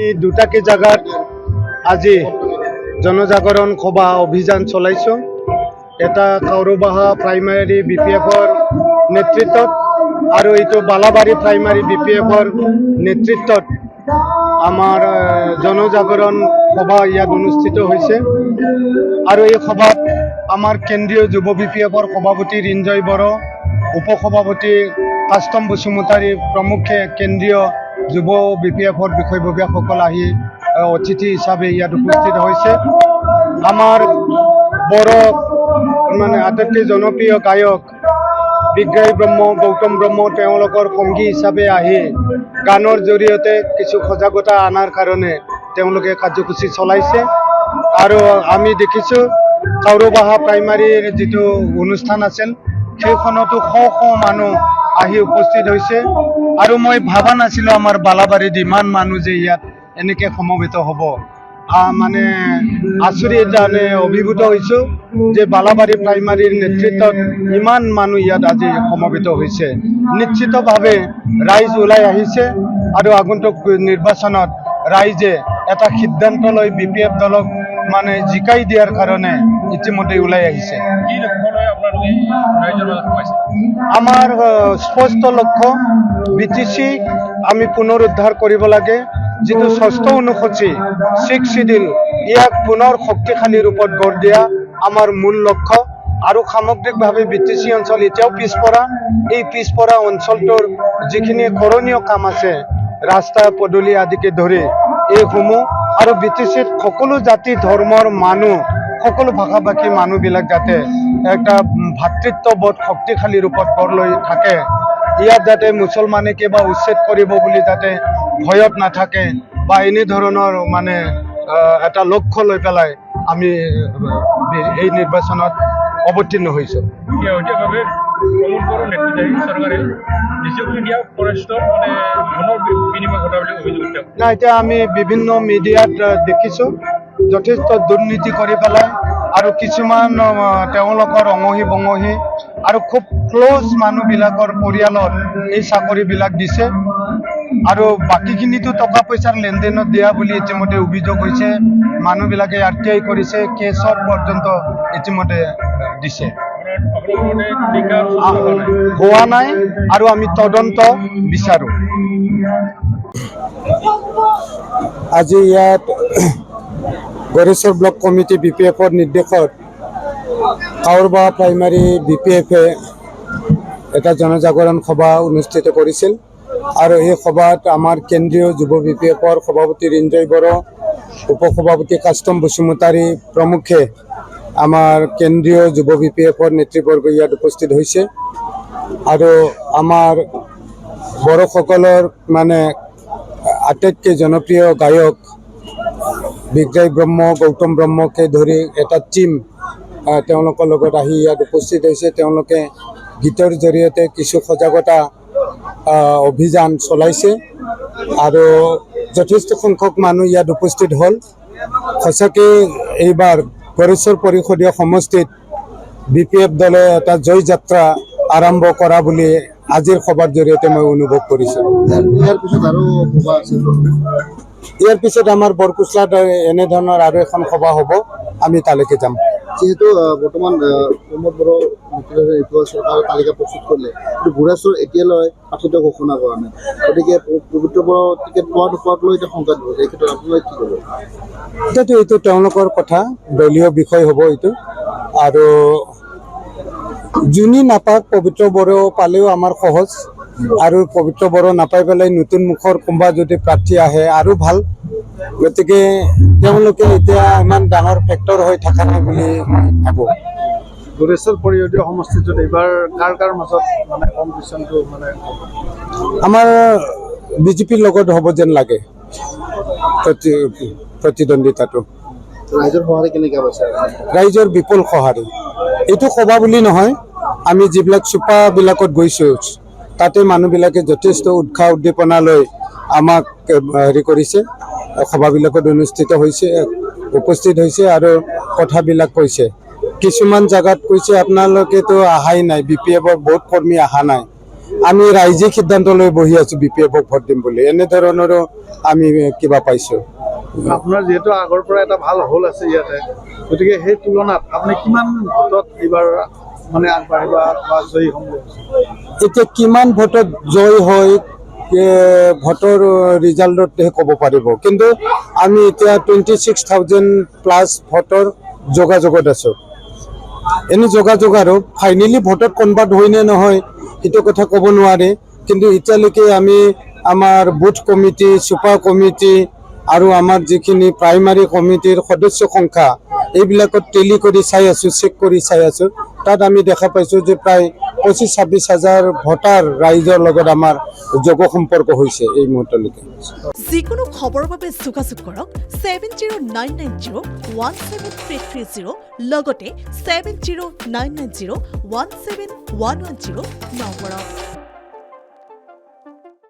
এই দুটাকে জায়গাত আজি জনজাগৰণ সভা অভিযান চলাইছো। এটা কাউৰবাহা প্ৰাইমাৰি বিপিএফৰ নেতৃত্বত আৰু এইটো বালাবাৰী প্ৰাইমাৰী বিপিএফৰ নেতৃত্বত আমাৰ জনজাগৰণ সভা ইয়াত অনুষ্ঠিত হৈছে। আৰু এই সভাত আমাৰ কেন্দ্ৰীয় যুৱ বিপিএফৰ সভাপতি ৰিঞ্জয় বড়ো, উপসভাপতি কাষ্টম বসুমতাৰী প্ৰমুখে কেন্দ্ৰীয় যুৱ বিপিএফৰ বিষয়ববীয়াসকল আহি অতিথি হিচাপে ইয়াত উপস্থিত হৈছে। আমাৰ বড় আটাইতকৈ জনপ্ৰিয় গায়ক বিগ্ৰাহী ব্ৰহ্ম, গৌতম ব্ৰহ্ম তেওঁলোকৰ সংগী হিচাপে আহি গানৰ জৰিয়তে কিছু সজাগতা আনাৰ কাৰণে তেওঁলোকে কাৰ্যসূচী চলাইছে। আৰু আমি দেখিছোঁ কাউৰবাহা প্ৰাইমাৰীৰ যিটো অনুষ্ঠান আছিল সেইখনতো শ শ মানুহ আহি উপস্থিত হৈছে। আৰু মই ভাবা নাছিলোঁ আমাৰ বালাবাৰীত ইমান মানুহ যে ইয়াত এনেকৈ সমবেত হ'ব। আচৰিত অভিভূত হৈছোঁ যে বালাবাৰী প্ৰাইমাৰীৰ নেতৃত্বত ইমান মানুহ ইয়াত আজি সমবেত হৈছে। নিশ্চিতভাৱে ৰাইজ ওলাই আহিছে আৰু আগন্তুক নিৰ্বাচনত ৰাইজে এটা সিদ্ধান্ত লৈ বিপিএফ দলক জিকাই দিয়াৰ কাৰণে ইতিমধ্যে ওলাই আহিছে। আমাৰ স্পষ্ট লক্ষ্য বিটিচি আমি পুনৰুদ্ধাৰ কৰিব লাগে। যিটো ষষ্ঠ অনুসূচী 6 শিডিউল ইয়াক পুনৰ শক্তিশালী ৰূপত গঢ় দিয়া আমাৰ মূল লক্ষ্য। আৰু সামগ্ৰিকভাৱে বিটিচি অঞ্চল এতিয়াও পিছপৰা। এই পিছপৰা অঞ্চলটোৰ যিখিনি কৰণীয় কাম আছে ৰাস্তা পদূলি আদিকে ধৰি এইসমূহ আৰু বিটিচিত সকলো জাতি ধৰ্মৰ মানুহ, সকলো ভাষা ভাষী মানুহবিলাক যাতে একটা ভাতৃত্ববোধ শক্তিশালী ৰূপত গঢ় লৈ থাকে, ইয়াত যাতে মুছলমানে কিবা উচ্ছেদ কৰিব বুলি যাতে ভয়ত নাথাকে বা এনেধৰণৰ এটা লক্ষ্য লৈ পেলাই আমি এই নিৰ্বাচনত অৱতীৰ্ণ হৈছোঁ। না এতিয়া আমি বিভিন্ন মিডিয়াত দেখিছোঁ যথেষ্ট দুৰ্নীতি কৰি পেলাই আৰু কিছুমান তেওঁলোকৰ অঙহী বঙহী আৰু খুব ক্ল'জ মানুহবিলাকৰ পৰিয়ালত এই চাকৰিবিলাক দিছে। আৰু বাকীখিনিতো টকা পইচাৰ লেনদেনত দিয়া বুলি ইতিমধ্যে অভিযোগ হৈছে। মানুহবিলাকে RTI কৰিছে, কেছত পৰ্যন্ত ইতিমধ্যে দিছে। হোৱা নাই আৰু আমি তদন্ত বিচাৰোঁ। আজি ইয়াত গড়েশ্বৰ ব্লক কমিটি বিপিএফৰ নিৰ্দেশত কাউৰবাহা প্ৰাইমাৰী বিপিএফে এটা জনজাগৰণ সভা অনুষ্ঠিত কৰিছিল। আৰু এই সভাত আমাৰ কেন্দ্ৰীয় যুৱ বিপিএফৰ সভাপতি ৰিঞ্জয় বড়ো, উপসভাপতি কাষ্টম বসুমতাৰী প্ৰমুখে আমাৰ কেন্দ্ৰীয় যুৱ বিপিএফৰ নেতৃবৰ্গ ইয়াত উপস্থিত হৈছে। আৰু আমাৰ বড়োসকলৰ আটাইতকৈ জনপ্ৰিয় গায়ক বিগ্ৰাহী ব্ৰহ্ম, গৌতম ব্ৰহ্মকে ধৰি এটা টিম তেওঁলোকৰ লগত আহি ইয়াত উপস্থিত হৈছে। তেওঁলোকে গীতৰ জৰিয়তে কিছু সজাগতা অভিযান চলাইছে আৰু যথেষ্ট সংখ্যক মানুহ ইয়াত উপস্থিত হ'ল। সঁচাকৈ এইবাৰ গড়েশ্বৰ পৰিষদীয় সমষ্টিত বিপিএফ দলে এটা জয় যাত্ৰা আৰম্ভ কৰা বুলি আজিৰ সভাৰ জৰিয়তে মই অনুভৱ কৰিছোঁ। ইয়াৰ পিছত আমাৰ বৰকুচলাত এনেধৰণৰ আৰু এখন সভা হ'ব, আমি তালৈকে যাম। যিহেতু বৰ্তমান প্ৰমোদ বড়ো চৰকাৰৰ তালিকা প্ৰস্তুত কৰিলে, কিন্তু বুঢ়াচৰ এতিয়ালৈ প্ৰাৰ্থিত ঘোষণা কৰা নাই। গতিকে পবিত্ৰ বড়ো টিকেট পোৱাক লৈ এতিয়া শংকা দিব, এই ক্ষেত্ৰত আপোনালোকে কি ক'ব? এতিয়াতো এইটো তেওঁলোকৰ কথা, দলীয় বিষয় হ'ব এইটো। আৰু যোনে নাপাওক পবিত্ৰ বড়ো পালেও আমাৰ সহজ। আৰু পবিত্ৰ বড়ো নাপাই পেলাই নতুন মুখৰ কোনোবা যদি প্ৰাৰ্থী আহে আৰু ভাল। গতিকে তেওঁলোকে এতিয়া ইমান ডাঙৰ ফেক্টৰ হৈ থকা নাই বুলি ভাবোঁ। গড়েশ্বৰ পৰিষদীয় সমষ্টিটোত এইবাৰ কাৰ মাজত কম্পিটিশ্যনটো আমাৰ বিজেপিৰ লগত হ'ব যেন লাগে প্ৰতিদ্বন্দ্বিতাটো। ৰাইজৰ সঁহাৰি কেনেকৈ পাইছে? ৰাইজৰ বিপুল সঁহাৰি। এইটো সভা বুলি নহয়, আমি যিবিলাক চুপাবিলাকত গৈছোঁ তাতে মানুহবিলাকে যথেষ্ট উৎসাহ উদ্দীপনা লৈ আমাক কৰিছে। সভাবিলাকত অনুষ্ঠিত হৈছে, উপস্থিত হৈছে আৰু কথাবিলাক কৈছে। কিছুমান জাগাত কৈছে আপোনালোকেতো অহাই নাই, বিপিএফৰ বহুত কৰ্মী অহা নাই। আমি ৰাইজিক সিদ্ধান্ত লৈ বহি আছো BPF-ক ভোট দিম বুলি, এনেধৰণৰো আমি কিবা পাইছো। আপোনাৰ যিহেতু আগৰ পৰা এটা ভাল হল আছে ইয়াতে, গতিকে সেই তুলনাত আপুনি কিমান ভোটত এইবাৰ মানে আগবাঢ়িবা বা জয়ী হ'ম বুলি ভাবিছে? এতিয়া কিমান ভোটত জয় হয় ভোটৰ ৰিজাল্টতহে ক'ব পাৰিব, কিন্তু আমি এতিয়া 26,000+ ভোটৰ যোগাযোগত আছো। এনে যোগাযোগ আৰু ফাইনেলি ভোটত কনভাৰ্ট হয় নে নহয় সেইটো কথা ক'ব নোৱাৰে, কিন্তু এতিয়ালৈকে আমি আমাৰ বুথ কমিটি, ছুপাৰ কমিটি আৰু আমাৰ যিখিনি প্ৰাইমাৰী কমিটিৰ সদস্য সংখ্যা এইবিলাকত টেলি কৰি চাই আছো, চেক কৰি চাই আছো। তাত আমি দেখা পাইছো যে প্ৰায় 25-26 হাজাৰ ভোটাৰ ৰাইজৰ লগত আমাৰ যোগ সম্পৰ্ক হৈছে এই মুহূৰ্তলৈকে। যিকোনো খবৰৰ বাবে যোগাযোগ কৰক 7099017330 লগতে 7099017110 নম্বৰত।